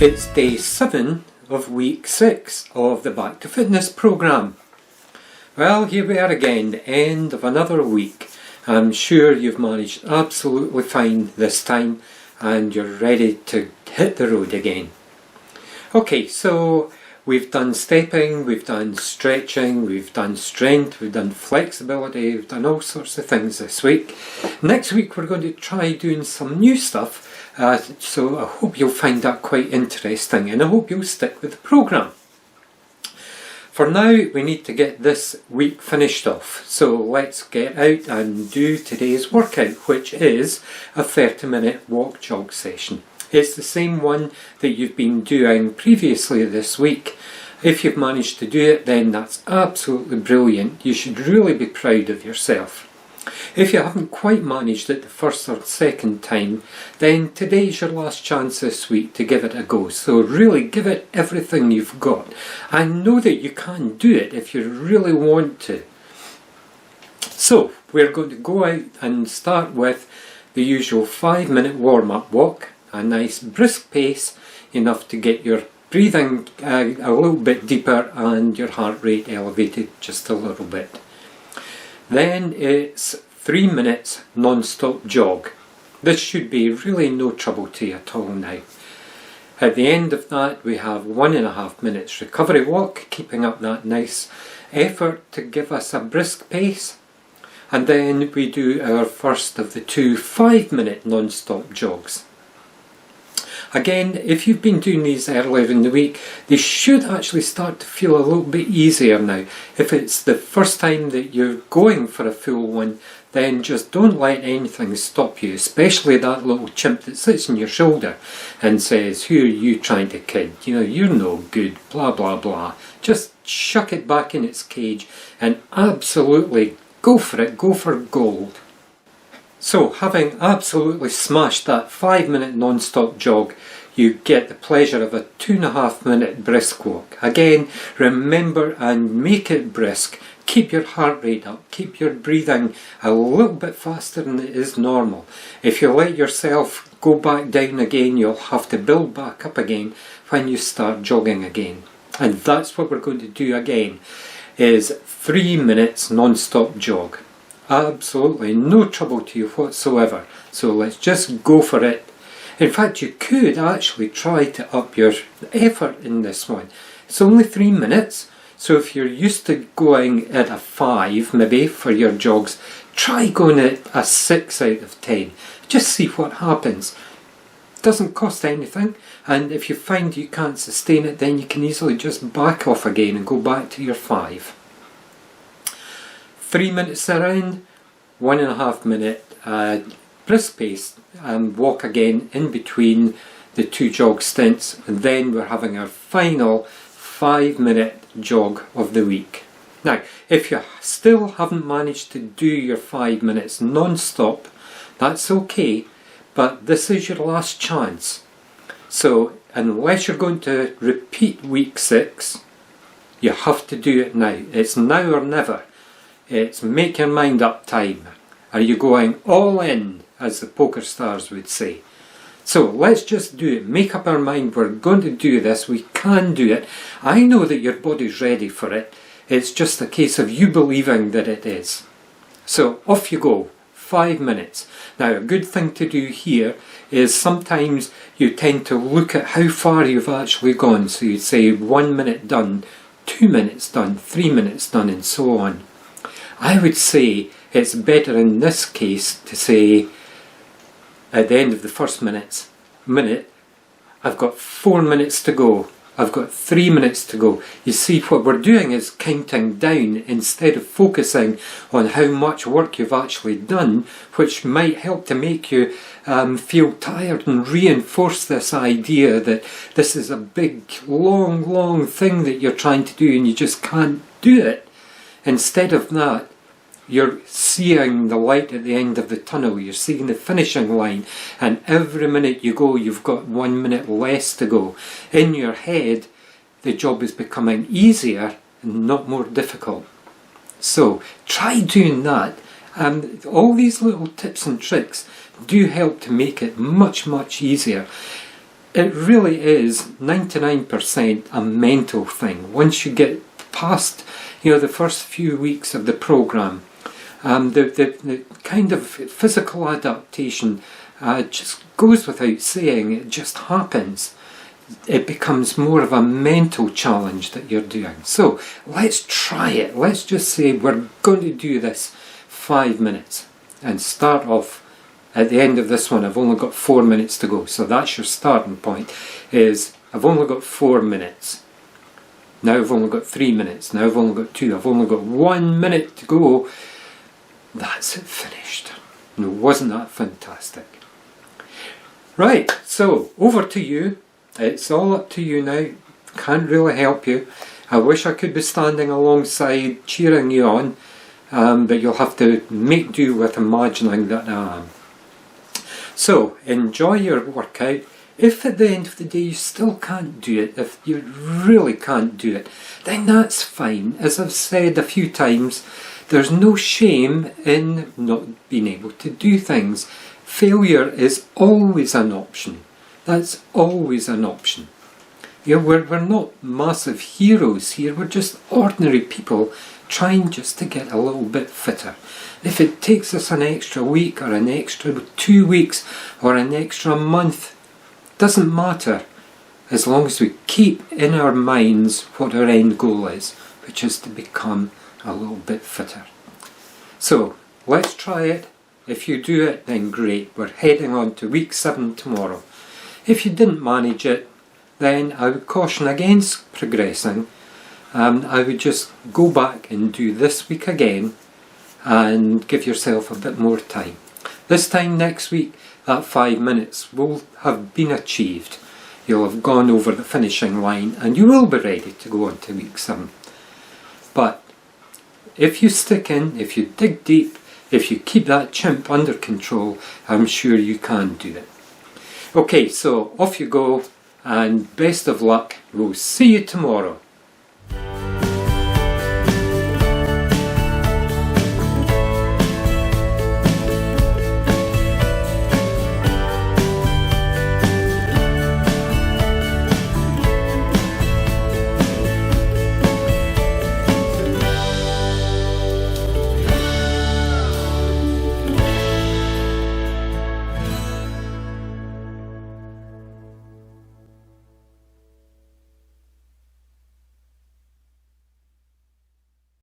It's day 7 of week 6 of the Back to Fitness programme. Well, here we are again, the end of another week. I'm sure you've managed absolutely fine this time and you're ready to hit the road again. Okay, so we've done stepping, we've done stretching, we've done strength, we've done flexibility, we've done all sorts of things this week. Next week we're going to try doing some new stuff, so I hope you'll find that quite interesting and I hope you'll stick with the programme. For now we need to get this week finished off, so let's get out and do today's workout, which is a 30-minute walk jog session. It's the same one that you've been doing previously this week. If you've managed to do it, then that's absolutely brilliant. You should really be proud of yourself. If you haven't quite managed it the first or second time, then today's your last chance this week to give it a go. So really give it everything you've got. I know that you can do it if you really want to. So we're going to go out and start with the usual 5-minute warm-up walk. A nice brisk pace, enough to get your breathing a little bit deeper and your heart rate elevated just a little bit. Then it's 3 minutes non-stop jog. This should be really no trouble to you at all now. At the end of that we have 1.5 minutes recovery walk, keeping up that nice effort to give us a brisk pace. And then we do our first of the 2 5-minute non-stop jogs. Again, if you've been doing these earlier in the week, they should actually start to feel a little bit easier now. If it's the first time that you're going for a full one, then just don't let anything stop you, especially that little chimp that sits on your shoulder and says, "Who are you trying to kid? You know, you're no good, blah blah blah." Just chuck it back in its cage and absolutely go for it, go for gold. So, having absolutely smashed that 5-minute non-stop jog, you get the pleasure of a 2.5 minute brisk walk. Again, remember and make it brisk. Keep your heart rate up, keep your breathing a little bit faster than it is normal. If you let yourself go back down again, you'll have to build back up again when you start jogging again. And that's what we're going to do again, is 3 minutes non-stop jog. Absolutely no trouble to you whatsoever, so let's just go for it. In fact, you could actually try to up your effort in this one. It's only 3 minutes, so if you're used to going at a 5 maybe for your jogs, try going at a 6 out of 10. Just see what happens. Doesn't cost anything, and if you find you can't sustain it, then you can easily just back off again and go back to your 5. 3 minutes around, 1.5 minute brisk pace and walk again in between the 2 jog stints, and then we're having our final 5-minute jog of the week. Now, if you still haven't managed to do your 5 minutes non-stop, that's okay, but this is your last chance. So unless you're going to repeat week 6, you have to do it now. It's now or never. It's make your mind up time. Are you going all in, as the poker stars would say? So let's just do it. Make up our mind, we're going to do this, we can do it. I know that your body's ready for it. It's just a case of you believing that it is. So off you go, 5 minutes. Now a good thing to do here is sometimes you tend to look at how far you've actually gone. So you'd say 1 minute done, 2 minutes done, 3 minutes done, and so on. I would say it's better in this case to say at the end of the first minute, I've got 4 minutes to go, I've got 3 minutes to go. You see, what we're doing is counting down instead of focusing on how much work you've actually done, which might help to make you feel tired and reinforce this idea that this is a big, long thing that you're trying to do and you just can't do it. Instead of that, you're seeing the light at the end of the tunnel, you're seeing the finishing line, and every minute you go you've got 1 minute less to go. In your head the job is becoming easier and not more difficult. So try doing that. All these little tips and tricks do help to make it much easier. it really is 99% a mental thing. Once you get past, the first few weeks of the program, the kind of physical adaptation just goes without saying. It just happens. It becomes more of a mental challenge that you're doing. So let's try it. Let's just say we're going to do this 5 minutes and start off. At the end of this one, I've only got 4 minutes to go. So that's your starting point, is I've only got 4 minutes. Now I've only got 3 minutes. Now I've only got 2. I've only got 1 minute to go. That's it, finished. No, wasn't that fantastic? Right, so over to you. It's all up to you now. Can't really help you. I wish I could be standing alongside cheering you on, but you'll have to make do with imagining that I am. So enjoy your workout. If at the end of the day you still can't do it, if you really can't do it, then that's fine. As I've said a few times, there's no shame in not being able to do things. Failure is always an option. That's always an option. We're not massive heroes here. We're just ordinary people trying just to get a little bit fitter. If it takes us an extra week or an extra 2 weeks or an extra month, doesn't matter, as long as we keep in our minds what our end goal is, which is to become a little bit fitter. So let's try it. If you do it, then great. We're heading on to week 7 tomorrow. If you didn't manage it, then I would caution against progressing. I would just go back and do this week again and give yourself a bit more time. This time next week, that 5 minutes will have been achieved. You'll have gone over the finishing line and you will be ready to go on to week 7. But if you stick in, if you dig deep, if you keep that chimp under control, I'm sure you can do it. Okay, so off you go and best of luck. We'll see you tomorrow.